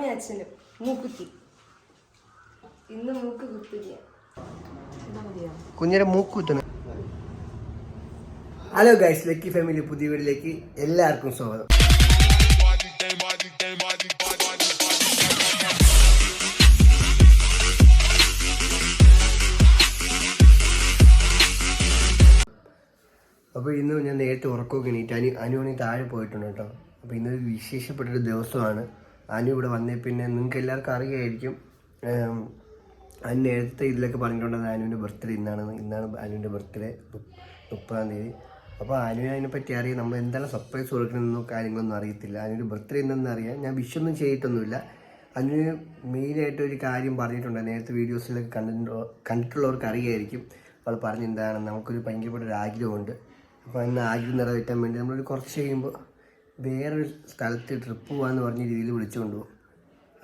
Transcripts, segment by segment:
അമ്മയും അച്ഛനും മൂക്കുത്തി. ഇന്ന് മൂക്ക് കുത്തില്ല. കുഞ്ഞിന്റെ മൂക്ക് കുത്തണം. ഹലോ ഗൈസ്, ലക്കി ഫാമിലി പുതിയ വീട്ടിലേക്ക് എല്ലാവർക്കും സ്വാഗതം. അപ്പോൾ ഇന്ന് ഞാൻ നേരത്തെ ഉറക്കമൊക്കെ എണീറ്റ് അനുവണി താഴെ പോയിട്ടുണ്ട് കേട്ടോ. അപ്പോൾ ഇന്നൊരു വിശേഷപ്പെട്ടൊരു ദിവസമാണ്. അനു ഇവിടെ വന്നേ പിന്നെ നിങ്ങൾക്ക് എല്ലാവർക്കും അറിയായിരിക്കും. അനു നേരത്തെ ഇതിലൊക്കെ പറഞ്ഞിട്ടുണ്ടെന്ന് അനുവിൻ്റെ ബർത്ത്ഡേ ഇന്നാണ് അനുവിൻ്റെ ബർത്ത്ഡേ 30-ാം തീയതി. അപ്പോൾ അനുവിനെ അതിനെപ്പറ്റി അറിയാം. നമ്മൾ എന്താണ് സർപ്രൈസ് കൊടുക്കണമെന്നോ കാര്യങ്ങളൊന്നും അറിയത്തില്ല. അനുവിൻ്റെ ബർത്ത്ഡേ എന്താണെന്ന് അറിയാം. ഞാൻ വിഷൊന്നും ചെയ്തിട്ടൊന്നുമില്ല. അനുവിന് മെയിനായിട്ട് ഒരു കാര്യം പറഞ്ഞിട്ടുണ്ട്. നേരത്തെ വീഡിയോസിലൊക്കെ കണ്ടിട്ടുള്ളവർക്ക് അറിയായിരിക്കും. അവൾ പറഞ്ഞെന്താണ്, നമുക്കൊരു ഭയങ്കരപ്പെട്ട ഒരു ആഗ്രഹമുണ്ട്. അപ്പോൾ അതിന് ആഗ്രഹം നിറവേറ്റാൻ വേണ്ടി നമ്മളൊരു കുറച്ച് കഴിയുമ്പോൾ വേറൊരു സ്ഥലത്ത് ട്രിപ്പ് പോകാമെന്ന് പറഞ്ഞ രീതിയിൽ വിളിച്ചു കൊണ്ടുപോകും.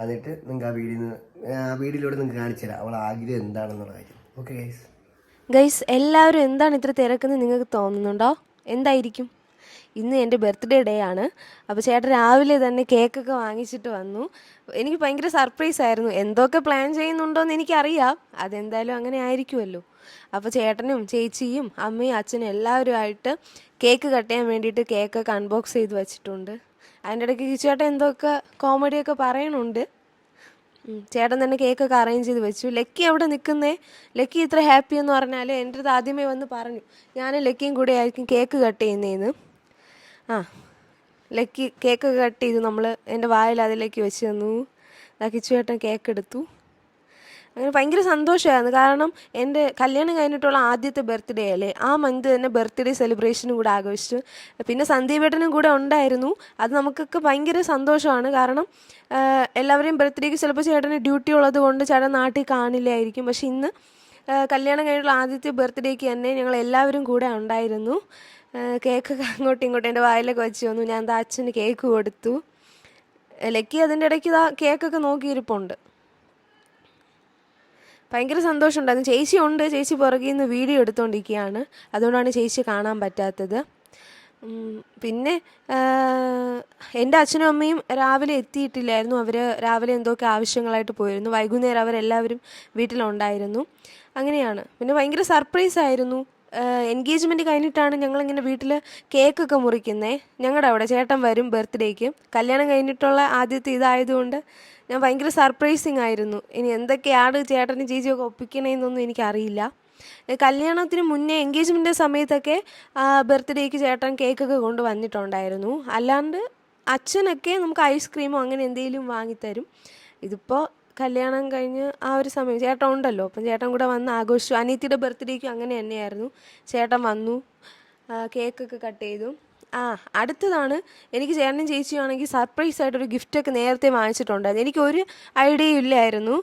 എന്നിട്ട് നിങ്ങൾക്ക് ആ വീഡിയോയിലൂടെ നിങ്ങൾക്ക് കാണിച്ചു തരാം അവൾ ആഗ്രഹം എന്താണെന്നുള്ള കാര്യം. ഓക്കെ ഗൈസ്, എല്ലാവരും എന്താണ് ഇത്ര തിരക്കെന്ന് നിങ്ങൾക്ക് തോന്നുന്നുണ്ടോ? എന്തായിരിക്കും? ഇന്ന് എൻ്റെ ബർത്ത്ഡേ ഡേ ആണ്. അപ്പോൾ ചേട്ടൻ രാവിലെ തന്നെ കേക്കൊക്കെ വാങ്ങിച്ചിട്ട് വന്നു. എനിക്ക് ഭയങ്കര സർപ്രൈസ് ആയിരുന്നു. എന്തൊക്കെ പ്ലാൻ ചെയ്യുന്നുണ്ടോയെന്ന് എനിക്കറിയാം. അതെന്തായാലും അങ്ങനെ ആയിരിക്കുമല്ലോ. അപ്പോൾ ചേട്ടനും ചേച്ചിയും അമ്മയും അച്ഛനും എല്ലാവരുമായിട്ട് കേക്ക് കട്ട് ചെയ്യാൻ വേണ്ടിയിട്ട് കേക്കൊക്കെ അൺബോക്സ് ചെയ്ത് വെച്ചിട്ടുണ്ട്. അതിൻ്റെ ഇടയ്ക്ക് ചേട്ടൻ എന്തൊക്കെ കോമഡിയൊക്കെ പറയണുണ്ട്. ചേട്ടൻ തന്നെ കേക്കൊക്കെ അറേഞ്ച് ചെയ്ത് വെച്ചു. ലക്കി അവിടെ നിൽക്കുന്നേ. ലക്കി ഇത്ര ഹാപ്പി എന്ന് പറഞ്ഞാൽ എൻ്റെ അടുത്ത് ആദ്യമേ വന്ന് പറഞ്ഞു ഞാനും ലക്കിയും കൂടെ ആയിരിക്കും കേക്ക് കട്ട് ചെയ്യുന്നതെന്ന്. ലക്കി കേക്ക് കട്ട് ചെയ്തു. നമ്മൾ എൻ്റെ വായിൽ അതിലേക്ക് വെച്ച് തന്നു. കിച്ചു ചേട്ടൻ കേക്ക് എടുത്തു. അങ്ങനെ ഭയങ്കര സന്തോഷമായിരുന്നു. കാരണം എൻ്റെ കല്യാണം കഴിഞ്ഞിട്ടുള്ള ആദ്യത്തെ ബർത്ത്ഡേ അല്ലേ, ആ മന്ത് തന്നെ ബർത്ത്ഡേ സെലിബ്രേഷനും കൂടെ ആഘോഷിച്ചു. പിന്നെ സന്ദീപേട്ടനും കൂടെ ഉണ്ടായിരുന്നു. അത് നമുക്കൊക്കെ ഭയങ്കര സന്തോഷമാണ്. കാരണം എല്ലാവരെയും ബർത്ത്ഡേക്ക് ചിലപ്പോൾ ചേട്ടന് ഡ്യൂട്ടി ഉള്ളത് കൊണ്ട് ചേട്ടൻ നാട്ടിൽ കാണില്ലായിരിക്കും. പക്ഷെ ഇന്ന് കല്യാണം കഴിഞ്ഞിട്ടുള്ള ആദ്യത്തെ ബർത്ത്ഡേക്ക് തന്നെ ഞങ്ങൾ എല്ലാവരും കൂടെ ഉണ്ടായിരുന്നു. കേക്കൊക്കെ അങ്ങോട്ടും ഇങ്ങോട്ടും എൻ്റെ വായിലൊക്കെ വെച്ച് വന്നു. ഞാൻ എന്താ അച്ഛന് കേക്ക് കൊടുത്തു. ലക്കി അതിൻ്റെ ഇടയ്ക്ക് ഇതാ കേക്കൊക്കെ നോക്കിയിരിപ്പുണ്ട്. ഭയങ്കര സന്തോഷമുണ്ടായിരുന്നു. ചേച്ചി ഉണ്ട്. ചേച്ചി പുറകിൽ നിന്ന് വീഡിയോ എടുത്തുകൊണ്ടിരിക്കുകയാണ്. അതുകൊണ്ടാണ് ചേച്ചി കാണാൻ പറ്റാത്തത്. പിന്നെ എൻ്റെ അച്ഛനും അമ്മയും രാവിലെ എത്തിയിട്ടില്ലായിരുന്നു. അവർ രാവിലെ എന്തൊക്കെ ആവശ്യങ്ങളായിട്ട് പോയിരുന്നു. വൈകുന്നേരം അവരെല്ലാവരും വീട്ടിലുണ്ടായിരുന്നു. അങ്ങനെയാണ്. പിന്നെ ഭയങ്കര സർപ്രൈസ് ആയിരുന്നു. എൻഗേജ്മെൻറ്റ് കഴിഞ്ഞിട്ടാണ് ഞങ്ങളിങ്ങനെ വീട്ടിൽ കേക്കൊക്കെ മുറിക്കുന്നത്. ഞങ്ങളുടെ അവിടെ ചേട്ടൻ വരും ബർത്ത്ഡേക്ക്. കല്യാണം കഴിഞ്ഞിട്ടുള്ള ആദ്യത്തെ ഇതായതുകൊണ്ട് ഞാൻ ഭയങ്കര സർപ്രൈസിങ് ആയിരുന്നു. ഇനി എന്തൊക്കെയാണ് ചേട്ടനും ചേച്ചിയൊക്കെ ഒപ്പിക്കണേന്നൊന്നും എനിക്കറിയില്ല. കല്യാണത്തിന് മുന്നേ എൻഗേജ്മെൻറ്റ് സമയത്തൊക്കെ ബർത്ത്ഡേക്ക് ചേട്ടൻ കേക്കൊക്കെ കൊണ്ട് വന്നിട്ടുണ്ടായിരുന്നു. അല്ലാണ്ട് അച്ഛനൊക്കെ നമുക്ക് ഐസ്ക്രീമോ അങ്ങനെ എന്തെങ്കിലും വാങ്ങിത്തരും. ഇതിപ്പോൾ കല്യാണം കഴിഞ്ഞ് ആ ഒരു സമയം ചേട്ടൻ ഉണ്ടല്ലോ, അപ്പം ചേട്ടൻ കൂടെ വന്ന് ആഘോഷിച്ചു. അനിയത്തിയുടെ ബർത്ത്ഡേക്കും അങ്ങനെ തന്നെയായിരുന്നു. ചേട്ടൻ വന്നു, കേക്കൊക്കെ കട്ട് ചെയ്തു. അടുത്തതാണ് എനിക്ക് ചേട്ടനും ചേച്ചിയാണെങ്കിൽ സർപ്രൈസ് ആയിട്ടൊരു ഗിഫ്റ്റൊക്കെ നേരത്തെ വാങ്ങിച്ചിട്ടുണ്ടായിരുന്നു. എനിക്കൊരു ഐഡിയയും ഇല്ലായിരുന്നു.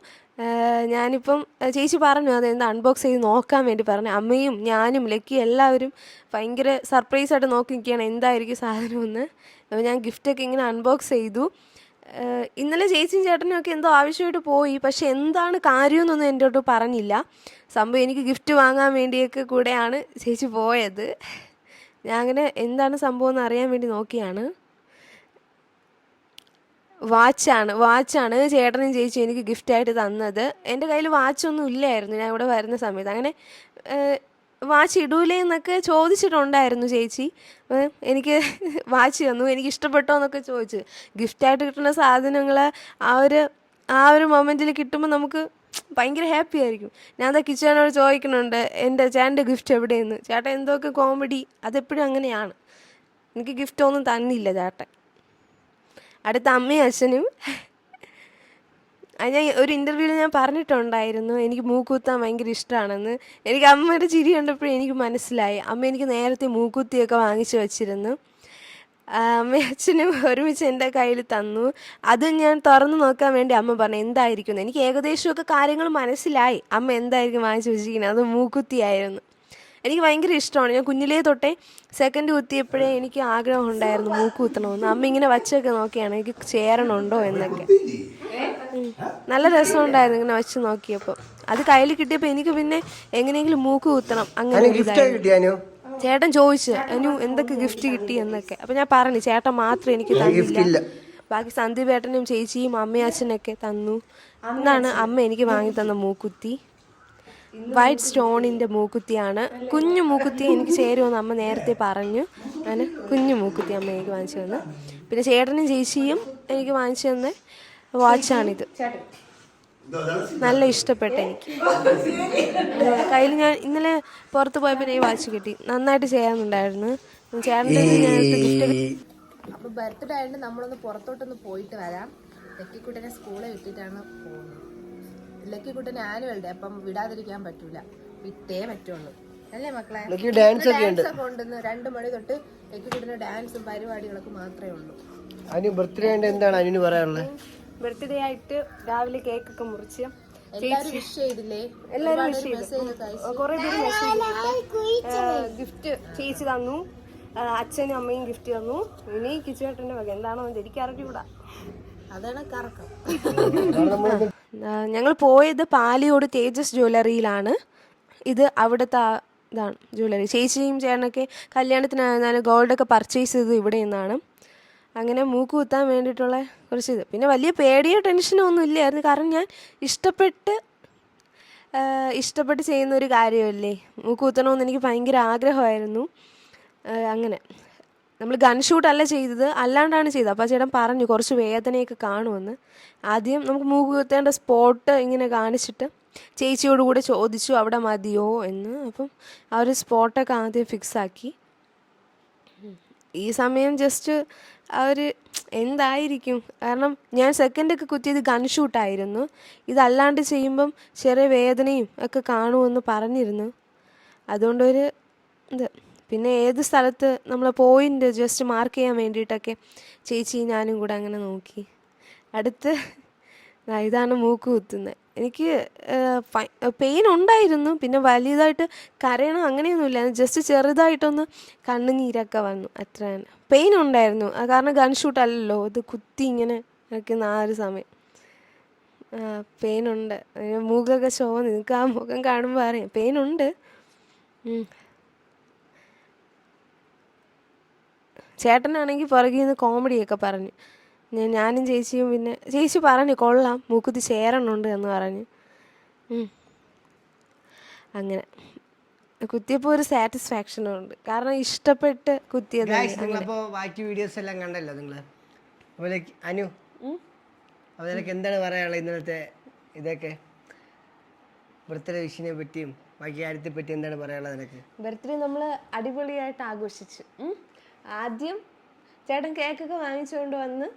ഞാനിപ്പം ചേച്ചി പറഞ്ഞു അതെന്താ അൺബോക്സ് ചെയ്ത് നോക്കാൻ വേണ്ടി പറഞ്ഞു. അമ്മയും ഞാനും ലക്കി എല്ലാവരും ഭയങ്കര സർപ്രൈസായിട്ട് നോക്കി നിൽക്കുകയാണ് എന്തായിരിക്കും സാധനമെന്ന്. അപ്പോൾ ഞാൻ ഗിഫ്റ്റൊക്കെ ഇങ്ങനെ അൺബോക്സ് ചെയ്തു. ഇന്നലെ ചേച്ചിയും ചേട്ടനും ഒക്കെ എന്തോ ആവശ്യമായിട്ട് പോയി. പക്ഷെ എന്താണ് കാര്യമെന്നൊന്നും എൻ്റെ അടുത്ത് പറഞ്ഞില്ല. സംഭവം എനിക്ക് ഗിഫ്റ്റ് വാങ്ങാൻ വേണ്ടിയൊക്കെ കൂടെയാണ് ചേച്ചി പോയത്. ഞാൻ അങ്ങനെ എന്താണ് സംഭവം എന്ന് അറിയാൻ വേണ്ടി നോക്കിയാണ്. വാച്ചാണ് ചേട്ടനും ചേച്ചിയും എനിക്ക് ഗിഫ്റ്റായിട്ട് തന്നത്. എൻ്റെ കയ്യിൽ വാച്ചൊന്നും ഇല്ലായിരുന്നു ഞാൻ ഇവിടെ വരുന്ന സമയത്ത്. അങ്ങനെ വാച്ച് ഇടൂലേ എന്നൊക്കെ ചോദിച്ചിട്ടുണ്ടായിരുന്നു ചേച്ചി. എനിക്ക് വാച്ച് തന്നു. എനിക്ക് ഇഷ്ടപ്പെട്ടോ എന്നൊക്കെ ചോദിച്ചു. ഗിഫ്റ്റായിട്ട് കിട്ടുന്ന സാധനങ്ങൾ ആ ഒരു മൊമെൻറ്റിൽ കിട്ടുമ്പോൾ നമുക്ക് ഭയങ്കര ഹാപ്പി ആയിരിക്കും. ഞാൻ എന്താ കിച്ചനോട് ചോദിക്കുന്നുണ്ട് എൻ്റെ ചേട്ടൻ്റെ ഗിഫ്റ്റ് എവിടെയെന്ന്. ചേട്ടൻ എന്തൊക്കെ കോമഡി, അതെപ്പോഴും അങ്ങനെയാണ്. എനിക്ക് ഗിഫ്റ്റൊന്നും തന്നില്ല ചേട്ടൻ. അടുത്ത അമ്മയും അച്ഛനും. ഞാൻ ഒരു ഇൻ്റർവ്യൂവിൽ ഞാൻ പറഞ്ഞിട്ടുണ്ടായിരുന്നു എനിക്ക് മൂക്കുത്താൻ ഭയങ്കര ഇഷ്ടമാണെന്ന്. എനിക്ക് അമ്മയുടെ ചിരി കണ്ടപ്പോഴും എനിക്ക് മനസ്സിലായി. അമ്മ എനിക്ക് നേരത്തെ മൂക്കുത്തിയൊക്കെ വാങ്ങിച്ചു വച്ചിരുന്നു. അമ്മയും അച്ഛനും ഒരുമിച്ച് എൻ്റെ കയ്യിൽ തന്നു. അത് ഞാൻ തുറന്നു നോക്കാൻ വേണ്ടി അമ്മ പറഞ്ഞു എന്തായിരിക്കും. എനിക്ക് ഏകദേശമൊക്കെ കാര്യങ്ങൾ മനസ്സിലായി അമ്മ എന്തായിരിക്കും വാങ്ങിച്ചു വെച്ചിരിക്കുന്നത്. അത് മൂക്കുത്തിയായിരുന്നു. എനിക്ക് ഭയങ്കര ഇഷ്ടമാണ്. ഞാൻ കുഞ്ഞിലേ തൊട്ടേ സെക്കൻഡ് കുത്തിയപ്പോഴേ എനിക്ക് ആഗ്രഹം ഉണ്ടായിരുന്നു മൂക്ക് കുത്തണമെന്ന്. അമ്മ ഇങ്ങനെ വച്ചൊക്കെ നോക്കിയാണ് എനിക്ക് ചേരണുണ്ടോ എന്നൊക്കെ. നല്ല രസമുണ്ടായിരുന്നു ഇങ്ങനെ വെച്ച് നോക്കിയപ്പോൾ. അത് കയ്യിൽ കിട്ടിയപ്പോൾ എനിക്ക് പിന്നെ എങ്ങനെയെങ്കിലും മൂക്ക് കുത്തണം അങ്ങനെ. ചേട്ടൻ ചോദിച്ചു അനു എന്തൊക്കെ ഗിഫ്റ്റ് കിട്ടി എന്നൊക്കെ. അപ്പം ഞാൻ പറഞ്ഞു ചേട്ടൻ മാത്രം എനിക്ക് തന്നില്ല, ബാക്കി സന്ദീപേട്ടനും ചേച്ചിയും അമ്മയും അച്ഛനൊക്കെ തന്നു. ഇന്നാണ് അമ്മ എനിക്ക് വാങ്ങി തന്ന മൂക്കുത്തി. വൈറ്റ് സ്റ്റോണിൻ്റെ മൂക്കുത്തിയാണ്. കുഞ്ഞു മൂക്കുത്തി എനിക്ക് ചേരുമെന്ന് അമ്മ നേരത്തെ പറഞ്ഞു. അങ്ങനെ കുഞ്ഞു മൂക്കുത്തി അമ്മ എനിക്ക് വാങ്ങിച്ചു തന്നു. പിന്നെ ചേട്ടനും ചേച്ചിയും എനിക്ക് വാങ്ങിച്ചു തന്ന വാച്ചാണിത്. നല്ല ഇഷ്ടപ്പെട്ട എനിക്ക്. കയ്യിൽ ഞാൻ ഇന്നലെ പുറത്ത് പോയപ്പോൾ ഈ വാച്ച് കിട്ടി. നന്നായിട്ട് ചെയ്യാനുണ്ടായിരുന്നു. ചേട്ടൻ്റെ ഗിഫ്റ്റ്. അപ്പോൾ ബർത്ത്ഡേ ആയതുകൊണ്ട് നമ്മളൊന്ന് പുറത്തോട്ടൊന്ന് പോയിട്ട് വരാം. ലക്കിക്കുട്ടനെ സ്കൂളിൽ വിട്ടിട്ടാണ് പോകുന്നത്. ലക്കിക്കുട്ടന് ആനുവൽ ഡേ, അപ്പം വിടാതിരിക്കാൻ പറ്റൂല, വിട്ടേ പറ്റുള്ളൂ അല്ലേ മക്കളെ? ഡാൻസ് ഒക്കെ ഉണ്ടെന്ന് 2 മണി തൊട്ട് ലക്കിക്കുട്ടന് ഡാൻസും പരിപാടികളൊക്കെ മാത്രമേ ഉള്ളൂ. ബർത്ത്ഡേ എന്താണ് അതിന് പറയാനുള്ളത്? ബർത്ത്ഡേ ആയിട്ട് രാവിലെ കേക്കൊക്കെ മുറിച്ച് എല്ലാവരും വിഷ് ചെയ്തില്ലേ? എല്ലാവരും കുറെ പേര് മെസ്സേജ് ഗിഫ്റ്റ് ചേച്ചി തന്നു. അച്ഛനും അമ്മയും ഗിഫ്റ്റ് തന്നു. ഇനി കിച്ചുവേട്ടൻ്റെ വക എന്താണോ എനിക്ക് അറിഞ്ഞുകൂടാ. അതാണ് കറക്കം. ഞങ്ങൾ പോയത് പാലിയോട് തേജസ് ജ്വല്ലറിയിലാണ്. ഇത് അവിടുത്തെ ഇതാണ് ജ്വല്ലറി. ചേച്ചിയും ചേട്ടനൊക്കെ കല്യാണത്തിനായിരുന്നാലും ഗോൾഡൊക്കെ പർച്ചേസ് ചെയ്തത് ഇവിടെ നിന്നാണ്. അങ്ങനെ മൂക്ക് കുത്താൻ വേണ്ടിയിട്ടുള്ള കുറച്ച് ഇത്. പിന്നെ വലിയ പേടിയോ ടെൻഷനോ ഒന്നും ഇല്ലായിരുന്നു. കാരണം ഞാൻ ഇഷ്ടപ്പെട്ട് ചെയ്യുന്ന ഒരു കാര്യമല്ലേ. മൂക്ക് കുത്തണമെന്ന് എനിക്ക് ഭയങ്കര ആഗ്രഹമായിരുന്നു. അങ്ങനെ നമ്മൾ ഗൺ ഷൂട്ടല്ല ചെയ്തത്, അല്ലാണ്ടാണ് ചെയ്തത്. അപ്പോൾ ചേട്ടൻ പറഞ്ഞു കുറച്ച് വേദനയൊക്കെ കാണുമെന്ന്. ആദ്യം നമുക്ക് മൂക്ക് കുത്തേണ്ട സ്പോട്ട് ഇങ്ങനെ കാണിച്ചിട്ട് ചേച്ചിയോട് കൂടെ ചോദിച്ചു അവിടെ മതിയോ എന്ന്. അപ്പം ആ ഒരു സ്പോട്ടൊക്കെ ആദ്യം ഫിക്സാക്കി. ഈ സമയം ജസ്റ്റ് എന്തായിരിക്കും, കാരണം ഞാൻ സെക്കൻഡൊക്കെ കുത്തിയത് ഗൺ ഷൂട്ടായിരുന്നു. ഇതല്ലാണ്ട് ചെയ്യുമ്പം ചെറിയ വേദനയും ഒക്കെ കാണുമെന്ന് പറഞ്ഞിരുന്നു. അതുകൊണ്ടൊരു ഇത്. പിന്നെ ഏത് സ്ഥലത്ത് നമ്മൾ പോയിൻ്റ് ജസ്റ്റ് മാർക്ക് ചെയ്യാൻ വേണ്ടിയിട്ടൊക്കെ ചേച്ചി ഞാനും കൂടെ അങ്ങനെ നോക്കി. അടുത്ത് ഇതാണ് മൂക്ക് കുത്തുന്നത്. എനിക്ക് പെയിൻ ഉണ്ടായിരുന്നു. പിന്നെ വലിയതായിട്ട് കരയണം അങ്ങനെയൊന്നുമില്ല. ജസ്റ്റ് ചെറുതായിട്ടൊന്ന് കണ്ണുനീരൊക്കെ വന്നു, അത്ര തന്നെ. പെയിൻ ഉണ്ടായിരുന്നു, കാരണം ഗൺ ഷൂട്ട് അല്ലല്ലോ, ഇത് കുത്തി ഇങ്ങനെ നിൽക്കുന്ന ആ ഒരു സമയം. പെയിനുണ്ട്. മൂക്കൊക്കെ ചോന്ന് നിങ്ങൾക്ക് ആ മുഖം കാണുമ്പോൾ അറിയാം പെയിനുണ്ട്. ചേട്ടനാണെങ്കിൽ പുറകിൽ നിന്ന് കോമഡിയൊക്കെ പറഞ്ഞു. ഞാനും ചേച്ചിയും പിന്നെ ചേച്ചി പറഞ്ഞു കൊള്ളാം മൂക്കുത്തി ചേരണുണ്ട് എന്ന് പറഞ്ഞു. അങ്ങനെ കുത്തിയപ്പോൾ ഒരു സാറ്റിസ്ഫാക്ഷനും ഉണ്ട്, കാരണം ഇഷ്ടപ്പെട്ട് കുത്തിയത്. അപ്പോൾ ബാക്കി വീഡിയോസ് എല്ലാം കണ്ടല്ലോ നിങ്ങൾ. അപ്പോൾ അനു അതിനൊക്കെ എന്താണ് പറയാനുള്ളത് ഇന്നലത്തെ ഇതൊക്കെ ബർത്ത്ഡേ വിഷിനെ പറ്റിയും ബാക്കി കാര്യത്തെ പറ്റി എന്താണ് പറയാനുള്ളത് നിനക്ക്? ബർത്ത്ഡേ നമ്മൾ അടിപൊളിയായിട്ട് ആഘോഷിച്ചു. ആദ്യം ചേട്ടൻ കേക്കൊക്കെ വാങ്ങിച്ചുകൊണ്ട് വന്ന്,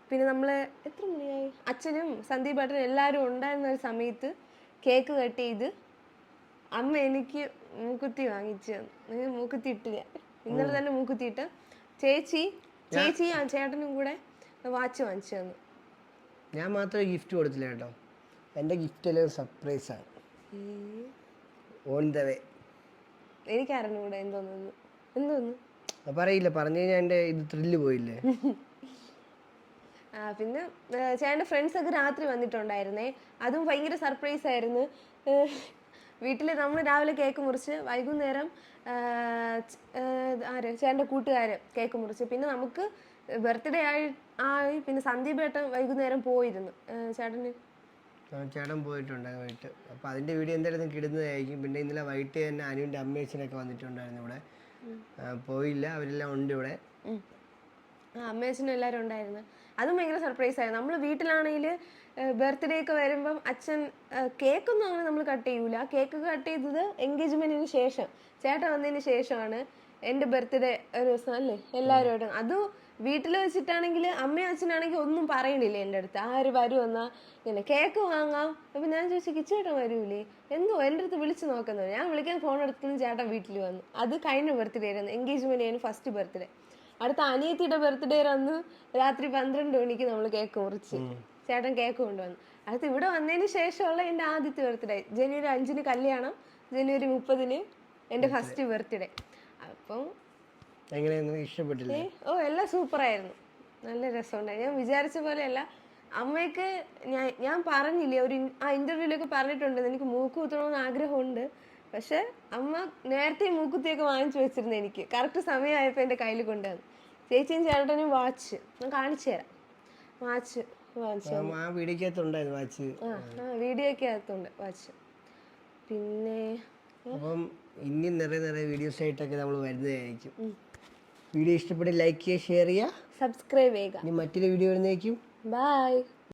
പിന്നെ നമ്മൾ എത്ര മണിയായി, അച്ഛനും സന്ദീപേട്ടനും എല്ലാവരും ഉണ്ടായിരുന്ന ഒരു സമയത്ത് കേക്ക് കട്ട് ചെയ്ത് അമ്മ എനിക്ക് മൂക്കുത്തി വാങ്ങിച്ചു തന്നു. മൂക്കുത്തി ഇട്ടില്ല, ഇന്നലെ തന്നെ മൂക്കുത്തി ഇട്ട്. ചേച്ചി ആ ചേട്ടനും കൂടെ വാച്ച് വാങ്ങിച്ചു തന്നു. ഞാൻ മാത്രമേ ഗിഫ്റ്റ് കൊടുത്തില്ല കേട്ടോ. എൻ്റെ ഗിഫ്റ്റ് എല്ലാം സർപ്രൈസാണ്, ഓൺ ദ വേ. എനിക്കറിഞ്ഞൂടെ എന്തോന്നു പറയില്ല, പറഞ്ഞു കഴിഞ്ഞാൽ എൻ്റെ ഇത് ത്രില്ല് പോയില്ലേ. പിന്നെ ചേട്ടൻ്റെ ഫ്രണ്ട്സൊക്കെ രാത്രി വന്നിട്ടുണ്ടായിരുന്നേ, അതും ഭയങ്കര സർപ്രൈസ് ആയിരുന്നു. വീട്ടിൽ നമ്മൾ രാവിലെ കേക്ക് മുറിച്ച്, വൈകുന്നേരം ചേട്ടൻ്റെ കൂട്ടുകാർ കേക്ക് മുറിച്ച്, പിന്നെ നമുക്ക് ബർത്ത്ഡേ ആയി പിന്നെ സന്ദീപേട്ടൻ വൈകുന്നേരം പോയിരുന്നു. ചേട്ടൻ പോയിട്ടുണ്ടായിട്ട്, അപ്പോൾ അതിൻ്റെ വീഡിയോ എന്തായാലും നിങ്ങൾക്ക് ഇടുന്നതായിരിക്കും. പിന്നെ ഇന്നലെ വൈകിട്ട് തന്നെ അനുവിൻ്റെ അമ്മയച്ഛനൊക്കെ വന്നിട്ടുണ്ടായിരുന്നു ഇവിടെ. പോയില്ല, അവരെല്ലാം ഉണ്ട് ഇവിടെ. അമ്മയച്ഛനും എല്ലാവരും ഉണ്ടായിരുന്നു. അതും ഭയങ്കര സർപ്രൈസ് ആയിരുന്നു. നമ്മൾ വീട്ടിലാണെങ്കിൽ ബർത്ത്ഡേ ഒക്കെ വരുമ്പം അച്ഛൻ കേക്കൊന്നും അങ്ങനെ നമ്മൾ കട്ട് ചെയ്യൂല. കേക്ക് കട്ട് ചെയ്തത് എൻഗേജ്മെന്റിന് ശേഷം, ചേട്ടൻ വന്നതിന് ശേഷമാണ് എൻ്റെ ബർത്ത്ഡേ ഒരു ദിവസം അല്ലേ എല്ലാവരുമായിട്ടും. അതും വീട്ടിൽ വെച്ചിട്ടാണെങ്കിൽ അമ്മയും അച്ഛനാണെങ്കിൽ ഒന്നും പറയണില്ല എൻ്റെ അടുത്ത്. ആര് വരുമെന്നാ ഇങ്ങനെ കേക്ക് വാങ്ങാം. അപ്പം ഞാൻ ചോദിച്ചു കിച്ചേട്ടൻ വരൂലേ, എന്തോ എൻ്റെ അടുത്ത് വിളിച്ച് നോക്കുന്നത്. ഞാൻ വിളിക്കാൻ ഫോൺ എടുത്തു, ചേട്ടൻ വീട്ടിൽ വന്നു. അത് കഴിഞ്ഞ ബർത്ത്ഡേ ആയിരുന്നു, എൻഗേജ്മെന്റ് ആയിരുന്നു ഫസ്റ്റ് ബർത്ത്ഡേ. അടുത്ത അനിയത്തിയുടെ ബർത്ത്ഡേ അന്ന് രാത്രി 12 മണിക്ക് നമ്മൾ കേക്ക് മുറിച്ച്, ചേട്ടൻ കേക്ക് കൊണ്ടുവന്നു. അടുത്ത് ഇവിടെ വന്നതിന് ശേഷമുള്ള എൻ്റെ ആദ്യത്തെ ബർത്ത്ഡേ. ജനുവരി 5 കല്യാണം, ജനുവരി 30 എൻ്റെ ഫസ്റ്റ് ബർത്ത്ഡേ. അപ്പം ഇഷ്ടപ്പെട്ടില്ലേ? എല്ലാം സൂപ്പറായിരുന്നു, നല്ല രസമുണ്ടായി. ഞാൻ വിചാരിച്ച പോലെയല്ല. അമ്മയ്ക്ക് ഞാൻ പറഞ്ഞില്ലേ ഒരു ഇന്റർവ്യൂലൊക്കെ പറഞ്ഞിട്ടുണ്ട് എനിക്ക് മൂക്ക് കുത്തണമെന്ന് ആഗ്രഹമുണ്ട്. പക്ഷെ അമ്മ നേരത്തെ മൂക്കുത്തിയൊക്കെ വാങ്ങിച്ചു വെച്ചിരുന്നു. എനിക്ക് കറക്റ്റ് സമയമായപ്പോൾ എൻ്റെ കയ്യിൽ കൊണ്ടുവന്നു. ചേച്ചിയും ചേട്ടനും വാച്ച് ഞാൻ കാണിച്ചു തരാം. വാച്ച് വാച്ച് ആ വീഡിയോക്കകത്തുണ്ടായിരുന്നു വാച്ച്. വീഡിയോ ഒക്കെ അകത്തുണ്ട് വാച്ച്. പിന്നെ അപ്പം ഇനിയും നിറയെ വീഡിയോസ് ആയിട്ടൊക്കെ നമ്മൾ വരുന്നതായിരിക്കും. വീഡിയോ ഇഷ്ടപ്പെട്ട് ലൈക്ക് ചെയ്യുക, ഷെയർ ചെയ്യുക, സബ്സ്ക്രൈബ് ചെയ്യുക. ഇനി മറ്റൊരു വീഡിയോ വരുന്നതായിരിക്കും. ബൈ.